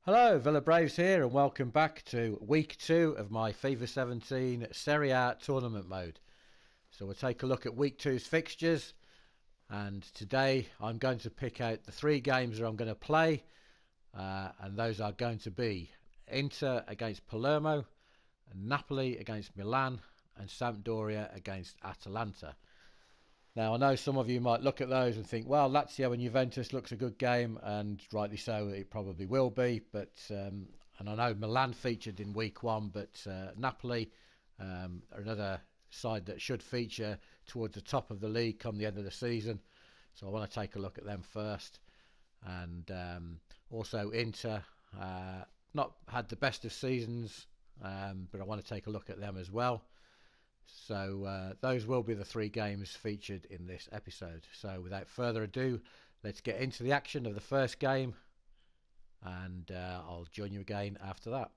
Hello, VillaBraves here, and welcome back to week 2 of my FIFA 17 Serie A tournament mode. So we'll take a look at week 2's fixtures, and today I'm going to pick out the 3 games that I'm going to play, and those are going to be Inter against Palermo, Napoli against Milan, and Sampdoria against Atalanta. Now, I know some of you might look at those and think, well, Lazio and Juventus looks a good game, and rightly so, it probably will be. But and I know Milan featured in week 1, but Napoli are another side that should feature towards the top of the league come the end of the season. So I want to take a look at them first. And also Inter, not had the best of seasons, but I want to take a look at them as well. So those will be the 3 games featured in this episode. So without further ado, let's get into the action of the first game, and I'll join you again after that.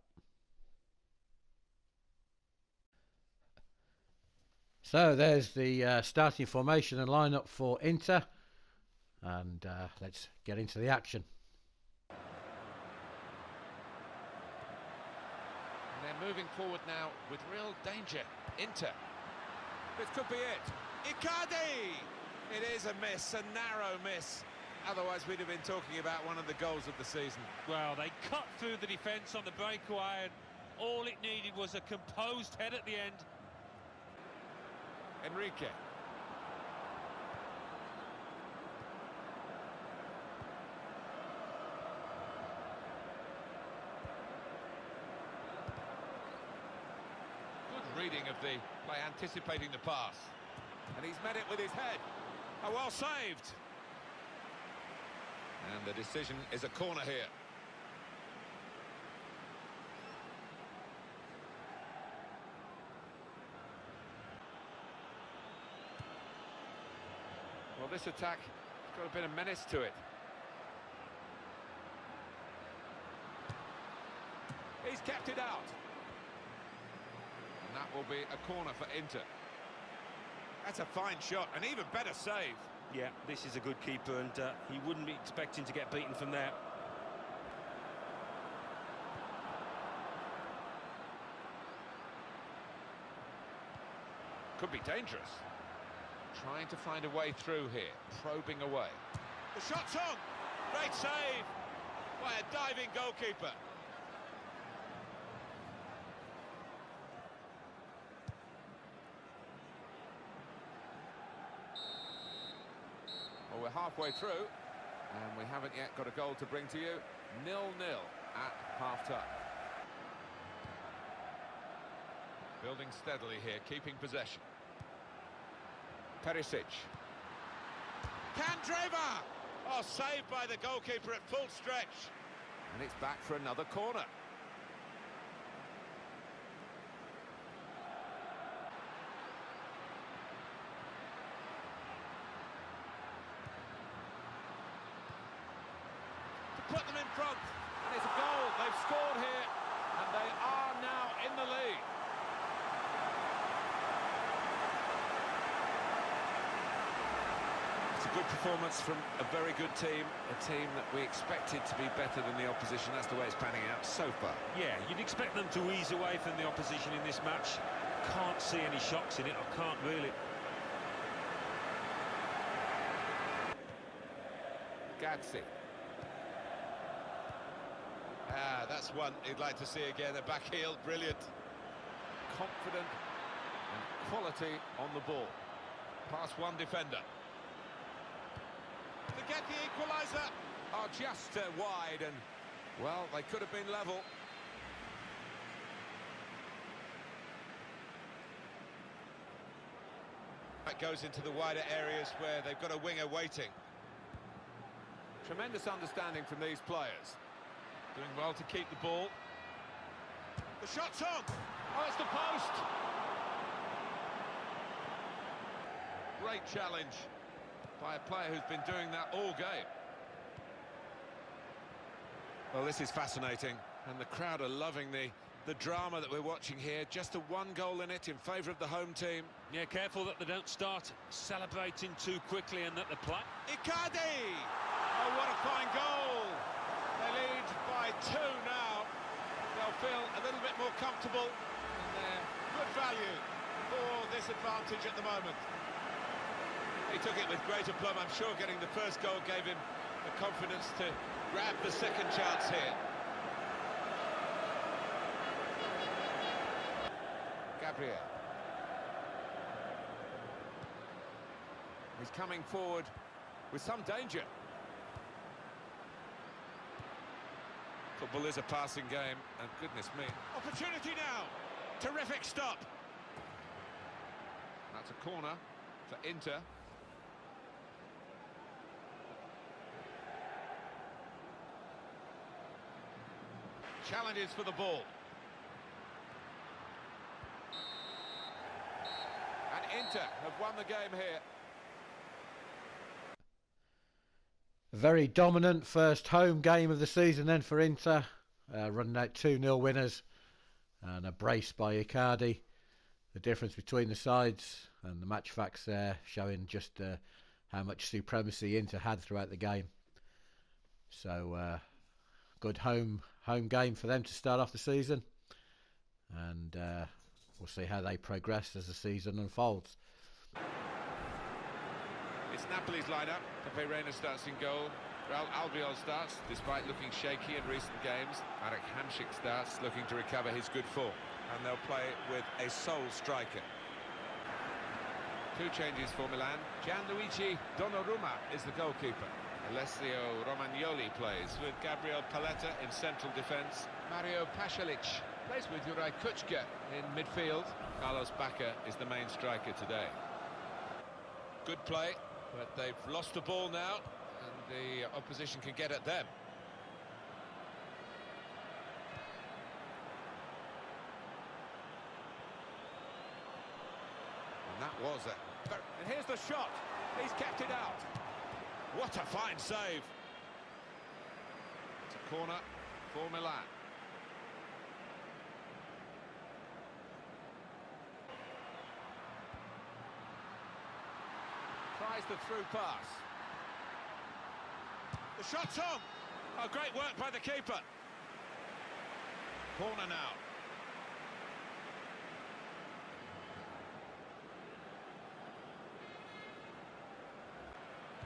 So there's the starting formation and lineup for Inter, and let's get into the action. And they're moving forward now with real danger. Inter. This could be it. Icardi! It is a miss, a narrow miss. Otherwise, we'd have been talking about one of the goals of the season. Well, they cut through the defence on the breakaway, and all it needed was a composed head at the end. Enrique. Reading of the play, anticipating the pass, and he's met it with his head. Oh, well saved. And the decision is a corner here. Well, this attack has got a bit of menace to it. He's kept it out. And that will be a corner for Inter. That's a fine shot, an even better save. Yeah, this is a good keeper, and he wouldn't be expecting to get beaten from there. Could be dangerous. Trying to find a way through here, probing away. The shot's on! Great save by a diving goalkeeper. Well, we're halfway through, and we haven't yet got a goal to bring to you. 0-0 at half-time. Building steadily here, keeping possession. Perisic. Candreva! Oh, saved by the goalkeeper at full stretch. And it's back for another corner. Put them in front, and it's a goal. They've scored here, and they are now in the lead. It's a good performance from a very good team, a team that we expected to be better than the opposition. That's the way it's panning out so far. Yeah, you'd expect them to ease away from the opposition in this match. Can't see any shocks in it, I can't really. Gazzi. That's one he'd like to see again, a back heel, brilliant. Confident and quality on the ball. Past one defender. To get the equaliser. Oh, just wide, and, well, they could have been level. That goes into the wider areas where they've got a winger waiting. Tremendous understanding from these players. Doing well to keep the ball. The shot's on! Oh, it's the post! Great challenge by a player who's been doing that all game. Well, this is fascinating, and the crowd are loving the drama that we're watching here. Just a 1 goal in it in favour of the home team. Yeah, careful that they don't start celebrating too quickly and that the play... Icardi! Oh, what a fine goal! They lead by 2 comfortable, and they're good value for this advantage at the moment. He took it with great aplomb. I'm sure getting the first goal gave him the confidence to grab the second chance here. Gabriel. He's coming forward with some danger. Football is a passing game, and goodness me. Opportunity now. Terrific stop. That's a corner for Inter. Challenges for the ball. And Inter have won the game here. A very dominant first home game of the season then for Inter. Running out 2-0 winners and a brace by Icardi. The difference between the sides and the match facts there showing just how much supremacy Inter had throughout the game. So good home game for them to start off the season, and we'll see how they progress as the season unfolds. It's Napoli's lineup. Pepe Reina starts in goal. Real Albiol starts, despite looking shaky in recent games. Marek Hamšík starts, looking to recover his good form. And they'll play with a sole striker. Two changes for Milan. Gianluigi Donnarumma is the goalkeeper. Alessio Romagnoli plays with Gabriel Paletta in central defence. Mario Pasalic plays with Juraj Kučka in midfield. Carlos Bacca is the main striker today. Good play, but they've lost the ball now, and the opposition can get at them. And that was it. And here's the shot. He's kept it out. What a fine save. It's a corner for Milan. Tries the through pass. The shot's on. Oh, great work by the keeper. Corner now.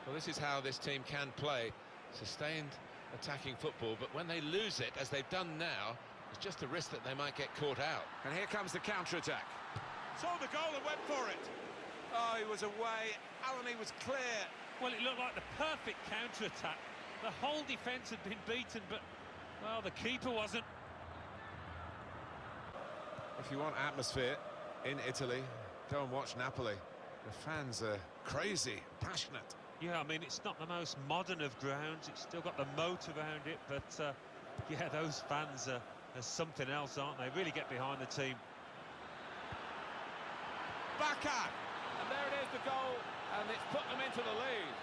Well, this is how this team can play. Sustained attacking football, but when they lose it, as they've done now, there's just a risk that they might get caught out. And here comes the counter-attack. Saw the goal and went for it. Oh, he was away. Allen was clear. Well, it looked like the perfect counter-attack. The whole defence had been beaten, but, well, the keeper wasn't. If you want atmosphere in Italy, go and watch Napoli. The fans are crazy, passionate. Yeah, I mean, it's not the most modern of grounds. It's still got the moat around it, but, yeah, those fans are something else, aren't they? Really get behind the team. Bacca! And there it is, the goal, and it's put them into the lead.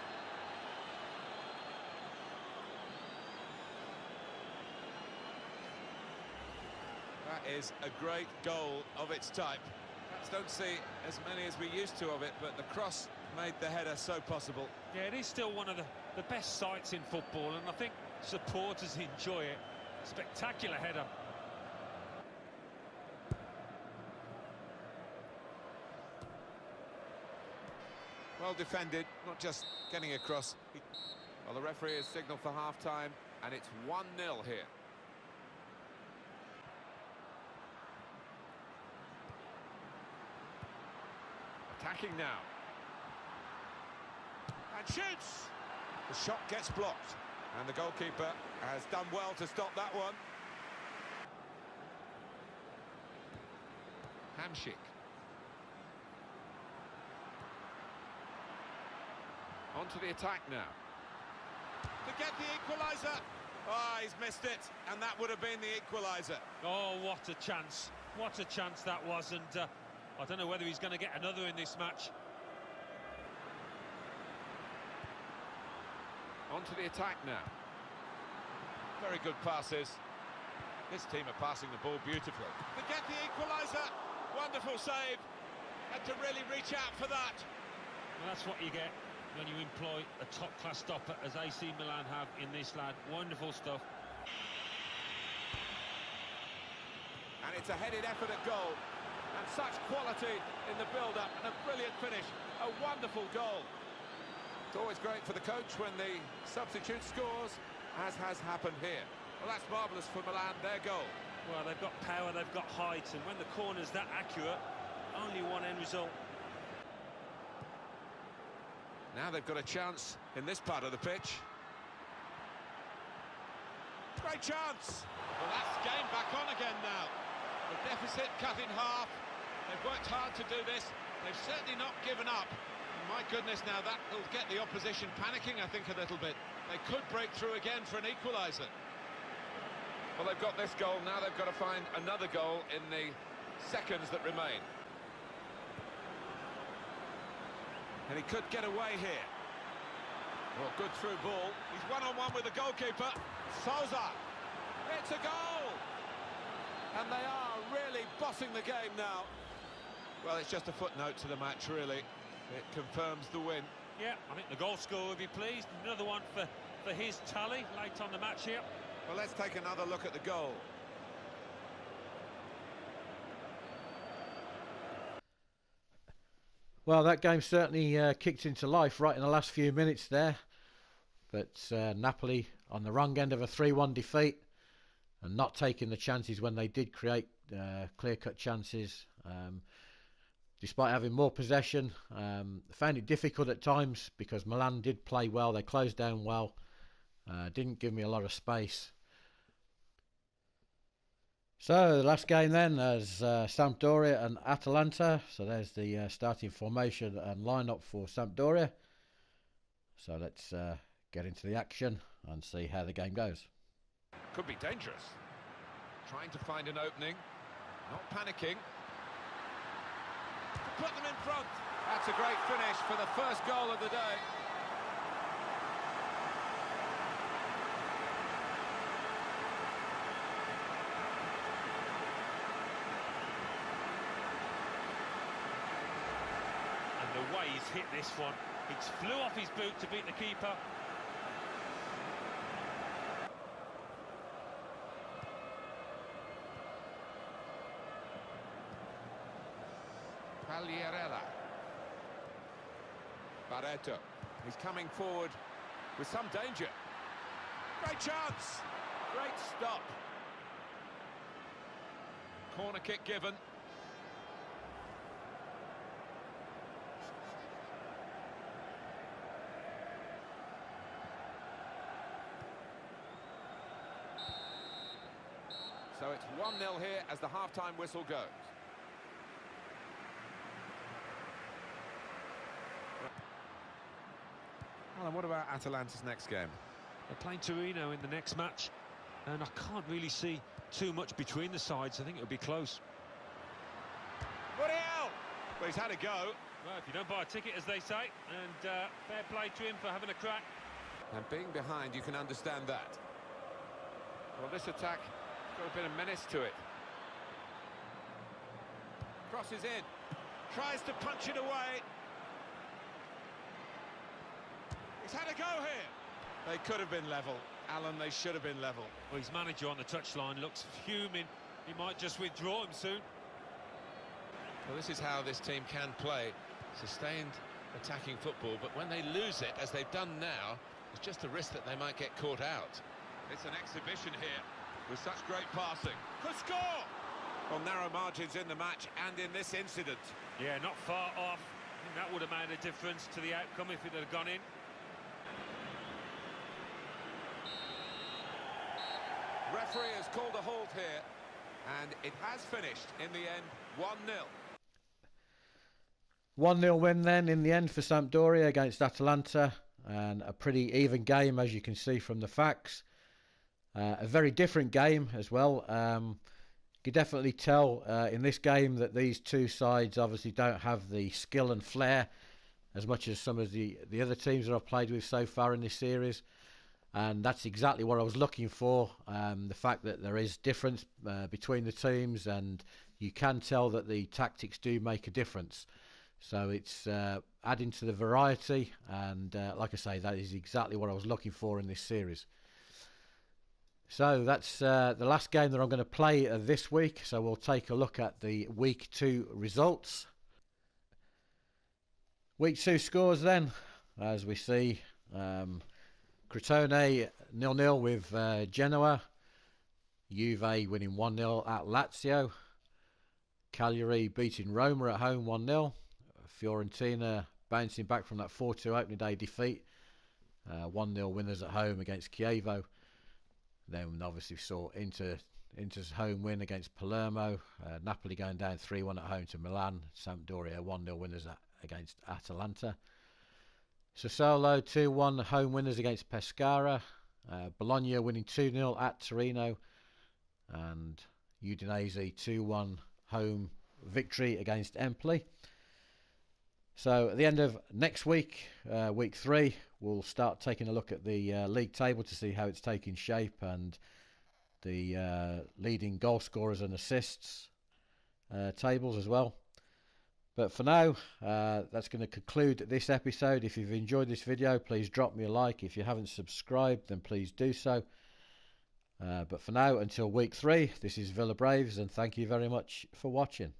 That is a great goal of its type. Perhaps don't see as many as we used to of it, but the cross made the header so possible. Yeah, it is still one of the best sights in football, and I think supporters enjoy it. Spectacular header. Well defended, not just getting across. Well, the referee has signalled for half-time, and it's 1-0 here. Attacking now. And shoots! The shot gets blocked, and the goalkeeper has done well to stop that one. Hamšík. On to the attack now. To get the equaliser. Oh, he's missed it, and that would have been the equaliser. Oh, what a chance. What a chance that was, and I don't know whether he's going to get another in this match. On to the attack now. Very good passes. This team are passing the ball beautifully. To get the equaliser. Wonderful save. Had to really reach out for that. Well, that's what you get when you employ a top-class stopper, as AC Milan have in this lad. Wonderful stuff. And it's a headed effort at goal. And such quality in the build-up, and a brilliant finish. A wonderful goal. It's always great for the coach when the substitute scores, as has happened here. Well, that's marvellous for Milan, their goal. Well, they've got power, they've got height, and when the corner's that accurate, only one end result. Now they've got a chance in this part of the pitch. Great chance! Well, that's game back on again now. The deficit cut in half. They've worked hard to do this. They've certainly not given up. My goodness, now that will get the opposition panicking, I think, a little bit. They could break through again for an equaliser. Well, they've got this goal, now they've got to find another goal in the seconds that remain. And he could get away here. Well, good through ball. He's one-on-one with the goalkeeper. Souza. It's a goal! And they are really bossing the game now. Well, it's just a footnote to the match, really. It confirms the win. Yeah, I think the goal scorer will be pleased. Another one for his tally late on the match here. Well, let's take another look at the goal. Well, that game certainly kicked into life right in the last few minutes there. But Napoli on the wrong end of a 3-1 defeat and not taking the chances when they did create clear-cut chances. Despite having more possession, found it difficult at times because Milan did play well. They closed down well, didn't give me a lot of space. So the last game then is Sampdoria and Atalanta. So there's the starting formation and lineup for Sampdoria. So let's get into the action and see how the game goes. Could be dangerous. Trying to find an opening, not panicking. To put them in front. That's a great finish for the first goal of the day. The way he's hit this one, it flew off his boot to beat the keeper. Palermo. Barreto. He's coming forward with some danger. Great chance. Great stop. Corner kick given. So it's 1-0 here as the half-time whistle goes. Alan, what about Atalanta's next game? They're playing Torino in the next match, and I can't really see too much between the sides. I think it'll be close. Muriel! Well, he's had a go. Well, if you don't buy a ticket, as they say, and fair play to him for having a crack. And being behind, you can understand that. Well, this attack got a bit of menace to it. Crosses in. Tries to punch it away. He's had a go here. They could have been level. Alan, they should have been level. Well, his manager on the touchline looks fuming. He might just withdraw him soon. Well, this is how this team can play. Sustained attacking football, but when they lose it, as they've done now, there's just a risk that they might get caught out. It's an exhibition here with such great passing. Could score! Well, narrow margins in the match and in this incident. Yeah, not far off. I think that would have made a difference to the outcome if it had gone in. Referee has called a halt here, and it has finished in the end 1-0. 1-0 win then in the end for Sampdoria against Atalanta, and a pretty even game as you can see from the facts. A very different game as well. You could definitely tell in this game that these two sides obviously don't have the skill and flair as much as some of the other teams that I've played with so far in this series. And that's exactly what I was looking for, the fact that there is difference between the teams, and you can tell that the tactics do make a difference. So it's adding to the variety, and like I say, that is exactly what I was looking for in this series. So that's the last game that I'm going to play this week. So we'll take a look at the Week 2 results. Week 2 scores then, as we see, Crotone 0-0 with Genoa, Juve winning 1-0 at Lazio, Cagliari beating Roma at home 1-0, Fiorentina bouncing back from that 4-2 opening day defeat, 1-0 winners at home against Chievo. Then obviously saw Inter's home win against Palermo, Napoli going down 3-1 at home to Milan, Sampdoria 1-0 winners against Atalanta. Sassuolo 2-1 home winners against Pescara, Bologna winning 2-0 at Torino, and Udinese 2-1 home victory against Empoli. So at the end of next week, week 3, we'll start taking a look at the league table to see how it's taking shape, and the leading goal scorers and assists tables as well. But for now, that's going to conclude this episode. If you've enjoyed this video, please drop me a like. If you haven't subscribed, then please do so. But for now, until week 3, this is VillaBraves, and thank you very much for watching.